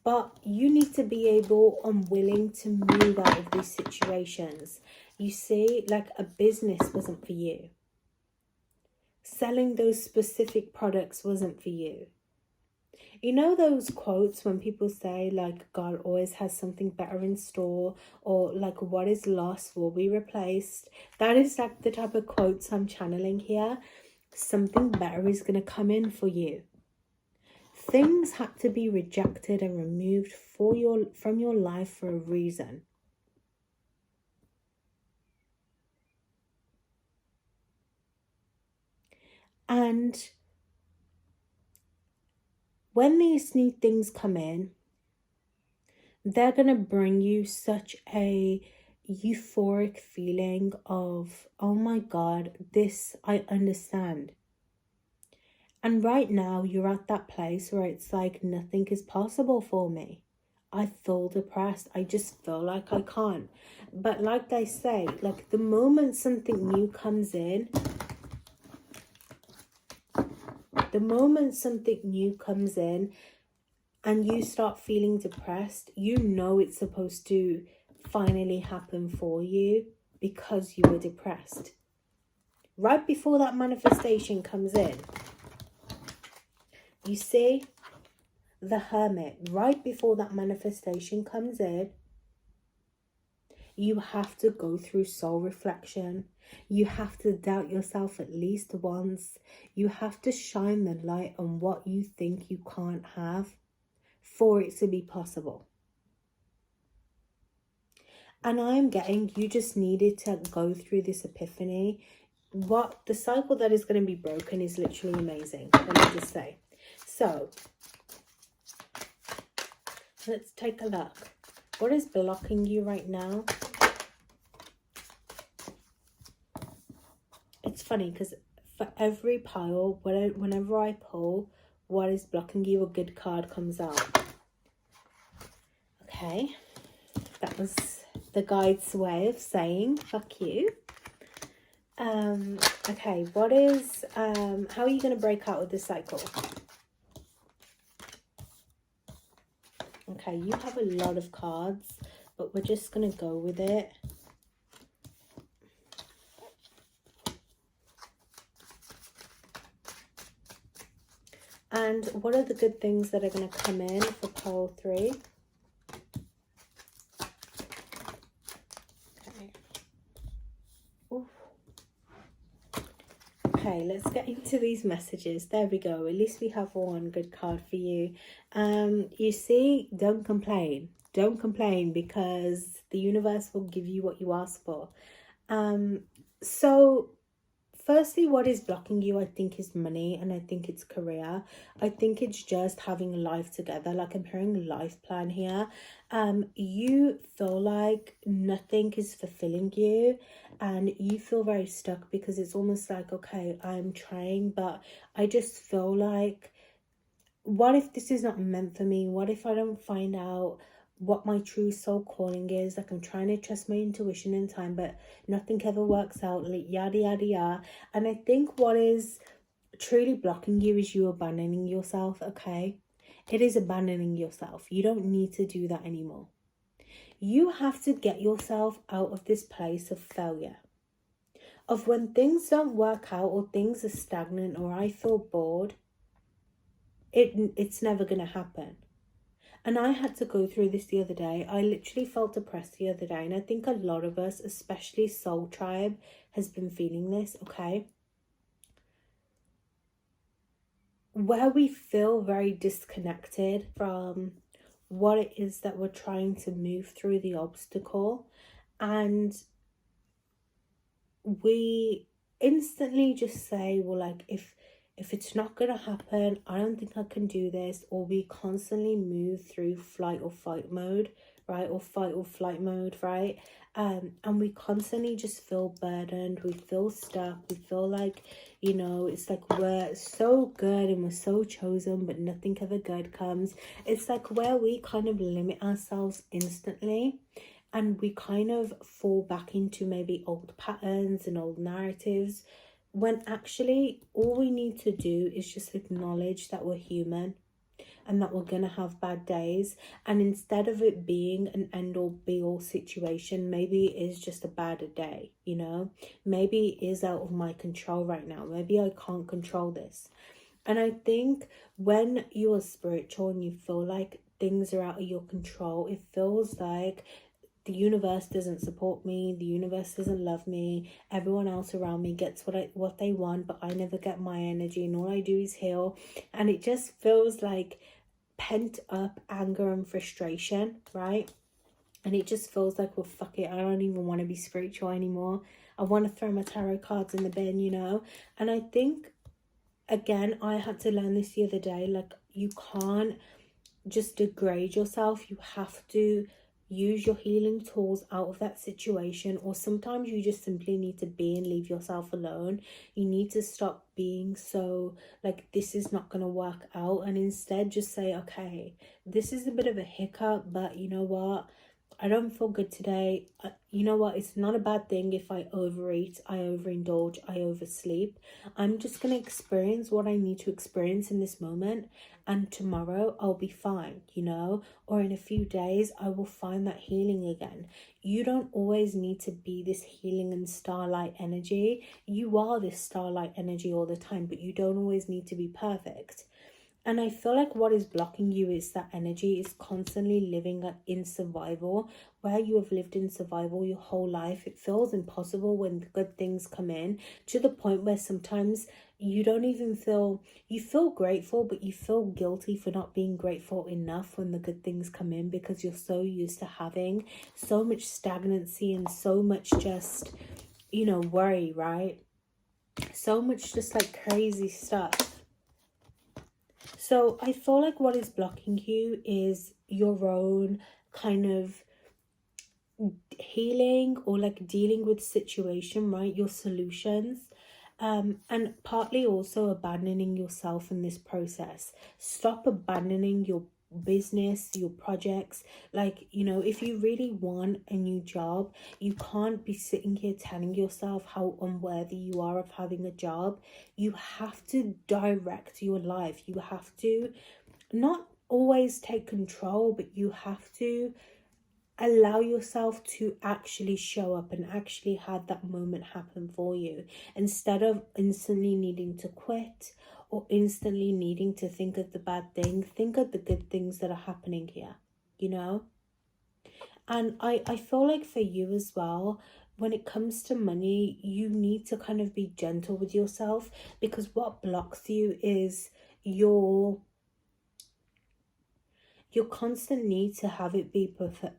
Speaker 1: but you need to be able and willing to move out of these situations. You see, like a business wasn't for you. Selling those specific products wasn't for you. You know those quotes when people say like God always has something better in store, or like what is lost will be replaced? That is like the type of quotes I'm channeling here. Something better is going to come in for you. Things had to be rejected and removed from your life for a reason. And when these new things come in, they're going to bring you such a euphoric feeling of, oh my God, this I understand. And right now you're at that place where it's like nothing is possible for me. I feel depressed. I just feel like I can't. But like they say, like the moment something new comes in, and you start feeling depressed, you know it's supposed to finally happen for you because you were depressed. Right before that manifestation comes in, you see, the Hermit, right before that manifestation comes in, you have to go through soul reflection. You have to doubt yourself at least once. You have to shine the light on what you think you can't have for it to be possible. And I'm getting, you just needed to go through this epiphany. What the cycle that is going to be broken is literally amazing. Let me just say. So let's take a look. What is blocking you right now? It's funny because for every pile, whenever I pull what is blocking you, a good card comes out. Okay, that was the guide's way of saying fuck you. Okay, what is how are you going to break out of this cycle? Okay, you have a lot of cards, but we're just going to go with it. And what are the good things that are going to come in for pile 3? Okay. Oof. Okay, let's get into these messages. There we go. At least we have one good card for you. You see, don't complain. Don't complain because the universe will give you what you ask for. So firstly, what is blocking you, I think, is money, and I think it's career. I think it's just having life together. Like I'm hearing a life plan here. You feel like nothing is fulfilling you, and you feel very stuck because it's almost like, okay, I'm trying, but I just feel like, what if this is not meant for me? What if I don't find out what my true soul calling is? Like I'm trying to trust my intuition in time, but nothing ever works out, like yada yada yada. And I think what is truly blocking you is you abandoning yourself. Okay, it is abandoning yourself. You don't need to do that anymore. You have to get yourself out of this place of failure, of when things don't work out or things are stagnant or I feel bored. It's never gonna happen. And I had to go through this the other day. I literally felt depressed the other day. And I think a lot of us, especially Soul Tribe, has been feeling this, okay? Where we feel very disconnected from what it is that we're trying to move through, the obstacle. And we instantly just say, well, like, if it's not going to happen, I don't think I can do this. Or we constantly move through flight or fight mode, right? Or fight or flight mode, right? And we constantly just feel burdened. We feel stuck. We feel like, you know, it's like we're so good and we're so chosen, but nothing ever good comes. It's like where we kind of limit ourselves instantly. And we kind of fall back into maybe old patterns and old narratives, when actually all we need to do is just acknowledge that we're human and that we're going to have bad days. And instead of it being an end-all be-all situation, maybe it is just a bad day, you know? Maybe it is out of my control right now. Maybe I can't control this. And I think when you are spiritual and you feel like things are out of your control, it feels like the universe doesn't support me, the universe doesn't love me, everyone else around me gets what they want, but I never get my energy, and all I do is heal. And it just feels like pent up anger and frustration, right? And it just feels like, well, fuck it, I don't even want to be spiritual anymore. I want to throw my tarot cards in the bin, you know? And I think, again, I had to learn this the other day, like, you can't just degrade yourself. You have to use your healing tools out of that situation, or sometimes you just simply need to be and leave yourself alone. You need to stop being so like, this is not going to work out, and instead just say, okay, this is a bit of a hiccup, but you know what, I don't feel good today. You know what? It's not a bad thing if I overeat, I overindulge, I oversleep. I'm just going to experience what I need to experience in this moment. And tomorrow I'll be fine, you know? Or in a few days, I will find that healing again. You don't always need to be this healing and starlight energy. You are this starlight energy all the time, but you don't always need to be perfect. And I feel like what is blocking you is that energy is constantly living in survival, where you have lived in survival your whole life. It feels impossible when the good things come in, to the point where sometimes you don't even feel, you feel grateful, but you feel guilty for not being grateful enough when the good things come in, because you're so used to having so much stagnancy and so much just, you know, worry, right? So much just like crazy stuff. So I feel like what is blocking you is your own kind of healing, or like dealing with situation, right? Your solutions. And partly also abandoning yourself in this process. Stop abandoning your business, your projects. Like, you know, if you really want a new job, you can't be sitting here telling yourself how unworthy you are of having a job. You have to direct your life. You have to not always take control, but you have to allow yourself to actually show up and actually have that moment happen for you, instead of instantly needing to quit or instantly needing to think of the bad thing. Think of the good things that are happening here, you know? And I feel like for you as well, when it comes to money, you need to kind of be gentle with yourself, because what blocks you is your constant need to have it be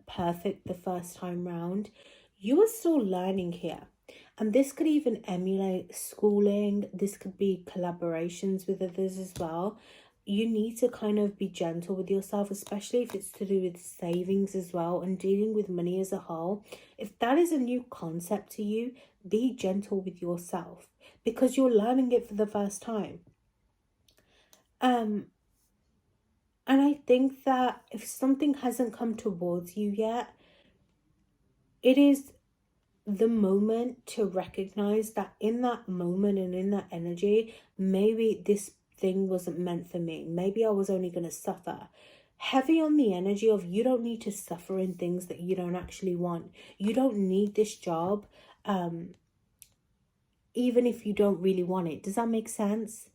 Speaker 1: perfect the first time round. You are still learning here. And this could even emulate schooling. This could be collaborations with others as well. You need to kind of be gentle with yourself, especially if it's to do with savings as well and dealing with money as a whole. If that is a new concept to you, be gentle with yourself, because you're learning it for the first time. And I think that if something hasn't come towards you yet, it is the moment to recognize that in that moment and in that energy, maybe this thing wasn't meant for me. Maybe I was only going to suffer. Heavy on the energy of, you don't need to suffer in things that you don't actually want. You don't need this job, even if you don't really want it. Does that make sense?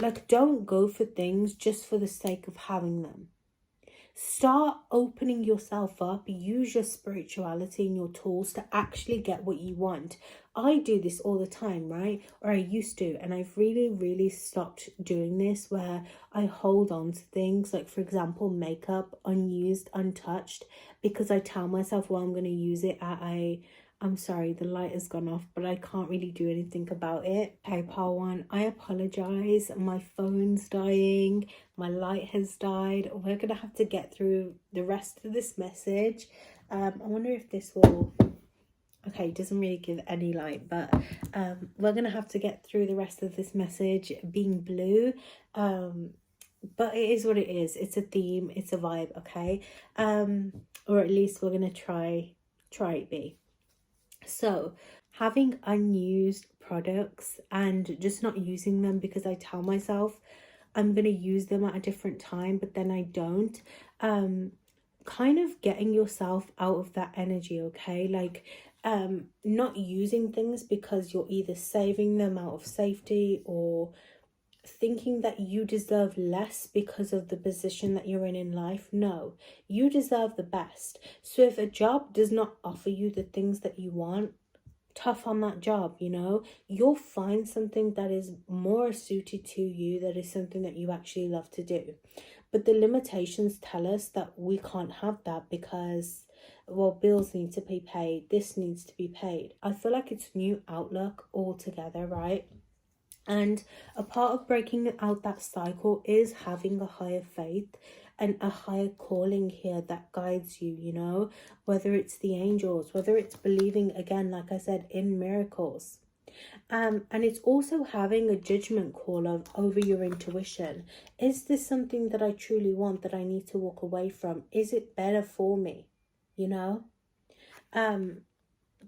Speaker 1: Like, don't go for things just for the sake of having them. Start opening yourself up. Use your spirituality and your tools to actually get what you want. I do this all the time, right? Or I used to, and I've really stopped doing this, where I hold on to things like, for example, makeup, unused, untouched, because I tell myself, well, I'm going to use it at I'm sorry, the light has gone off, but I can't really do anything about it. PayPal one, I apologize. My phone's dying. My light has died. We're going to have to get through the rest of this message. I wonder if this will... Okay, it doesn't really give any light, but we're going to have to get through the rest of this message being blue. But it is what it is. It's a theme. It's a vibe, okay? Or at least we're going to try it be. So having unused products and just not using them because I tell myself I'm going to use them at a different time, but then I don't. Kind of getting yourself out of that energy, okay? Like, not using things because you're either saving them out of safety, or thinking that you deserve less because of the position that you're in life. No, you deserve the best. So if a job does not offer you the things that you want, tough on that job, you know? You'll find something that is more suited to you, that is something that you actually love to do. But the limitations tell us that we can't have that because, well, bills need to be paid, this needs to be paid. I feel like it's new outlook altogether, right? And a part of breaking out that cycle is having a higher faith and a higher calling here that guides you, you know, whether it's the angels, whether it's believing, again, like I said, in miracles. And it's also having a judgment call over your intuition. Is this something that I truly want, that I need to walk away from? Is it better for me? You know?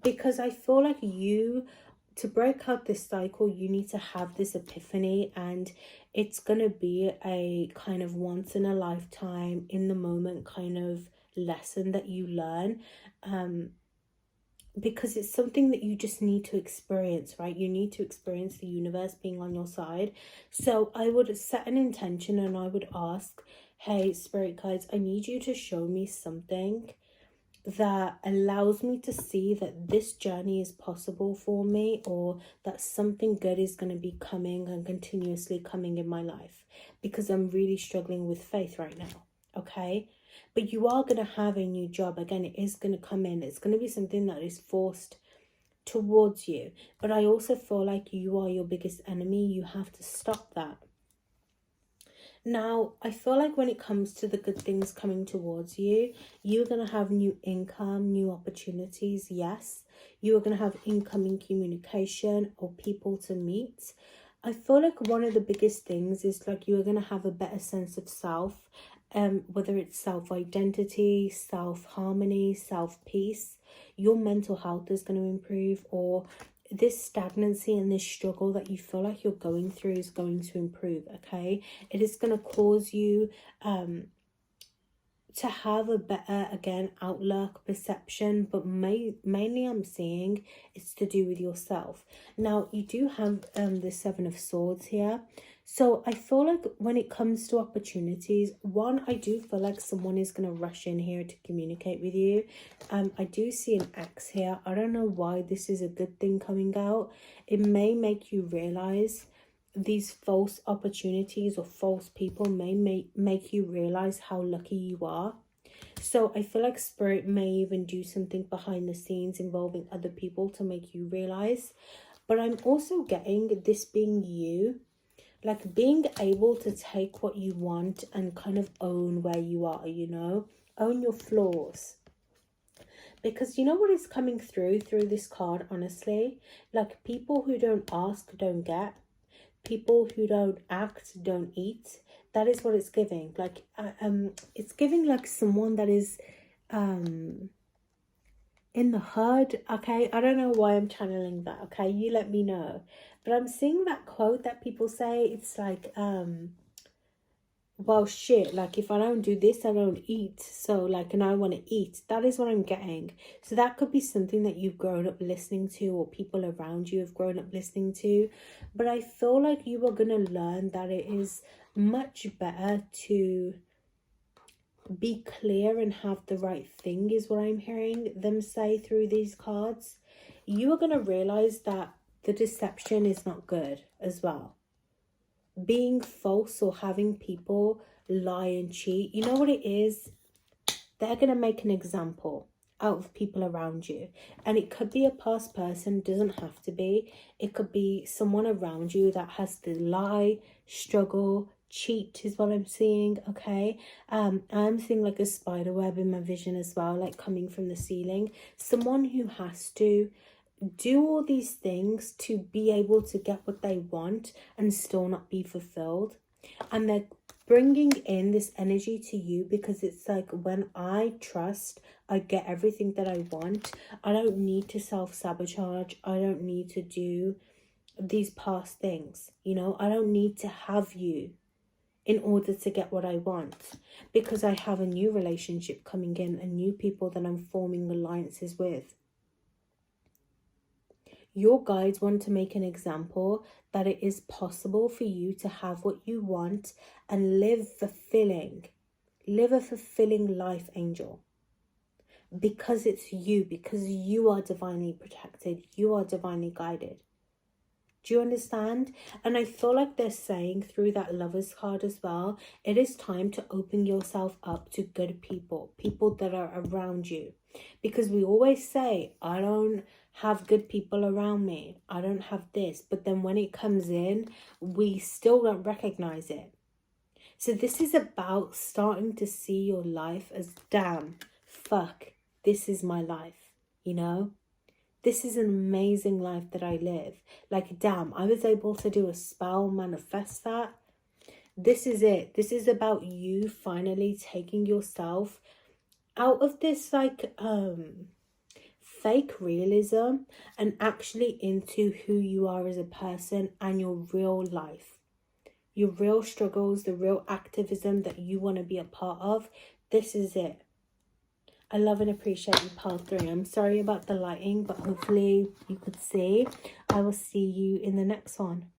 Speaker 1: Because I feel like to break out this cycle, you need to have this epiphany, and it's going to be a kind of once in a lifetime, in the moment kind of lesson that you learn. Because it's something that you just need to experience, right? You need to experience the universe being on your side. So I would set an intention and I would ask, hey, spirit guides, I need you to show me something that allows me to see that this journey is possible for me, or that something good is going to be coming and continuously coming in my life, because I'm really struggling with faith right now. Okay, but you are going to have a new job. Again, it is going to come in. It's going to be something that is forced towards you, but I also feel like you are your biggest enemy. You have to stop that. Now, I feel like when it comes to the good things coming towards you, you're going to have new income, new opportunities. Yes, you are going to have incoming communication or people to meet. I feel like one of the biggest things is like you're going to have a better sense of self, whether it's self-identity, self-harmony, self-peace. Your mental health is going to improve, or this stagnancy and this struggle that you feel like you're going through is going to improve. Okay, it is going to cause you to have a better, again, outlook, perception, but mainly I'm seeing it's to do with yourself. Now, you do have the Seven of Swords here. So I feel like when it comes to opportunities, one, I do feel like someone is going to rush in here to communicate with you. I do see an X here. I don't know why this is a good thing coming out. It may make you realize these false opportunities or false people may make you realize how lucky you are. So I feel like spirit may even do something behind the scenes involving other people to make you realize. But I'm also getting this being you, like being able to take what you want and kind of own where you are, you know, own your flaws. Because you know what is coming through this card, honestly? Like, people who don't ask don't get. People who don't act don't eat. That is what it's giving. Like, it's giving like someone that is in the herd. Okay, I don't know why I'm channeling that. Okay, you let me know. But I'm seeing that quote that people say. It's like well, shit, like if I don't do this, I don't eat. So like, and I want to eat. That is what I'm getting. So that could be something that you've grown up listening to, or people around you have grown up listening to. But I feel like you are going to learn that it is much better to be clear and have the right thing, is what I'm hearing them say through these cards. You are going to realize that the deception is not good as well. Being false or having people lie and cheat, you know what it is? They're going to make an example out of people around you. And it could be a past person, doesn't have to be. It could be someone around you that has to lie, struggle, cheat is what I'm seeing. Okay, I'm seeing like a spider web in my vision as well, like coming from the ceiling. Someone who has to do all these things to be able to get what they want and still not be fulfilled. And they're bringing in this energy to you because it's like, when I trust, I get everything that I want. I don't need to self-sabotage. I don't need to do these past things, you know. I don't need to have you in order to get what I want, because I have a new relationship coming in and new people that I'm forming alliances with. Your guides want to make an example that it is possible for you to have what you want and live a fulfilling life, angel. Because it's you, because you are divinely protected, you are divinely guided. Do you understand? And I feel like they're saying through that Lovers card as well, it is time to open yourself up to good people, people that are around you. Because we always say, I don't have good people around me, I don't have this. But then when it comes in, we still don't recognize it. So this is about starting to see your life as, damn, fuck, this is my life, you know? This is an amazing life that I live. Like, damn, I was able to do a spell, manifest that. This is it. This is about you finally taking yourself out of this, like, fake realism and actually into who you are as a person and your real life. Your real struggles, the real activism that you want to be a part of. This is it. I love and appreciate you, pile 3. I'm sorry about the lighting, but hopefully you could see. I will see you in the next one.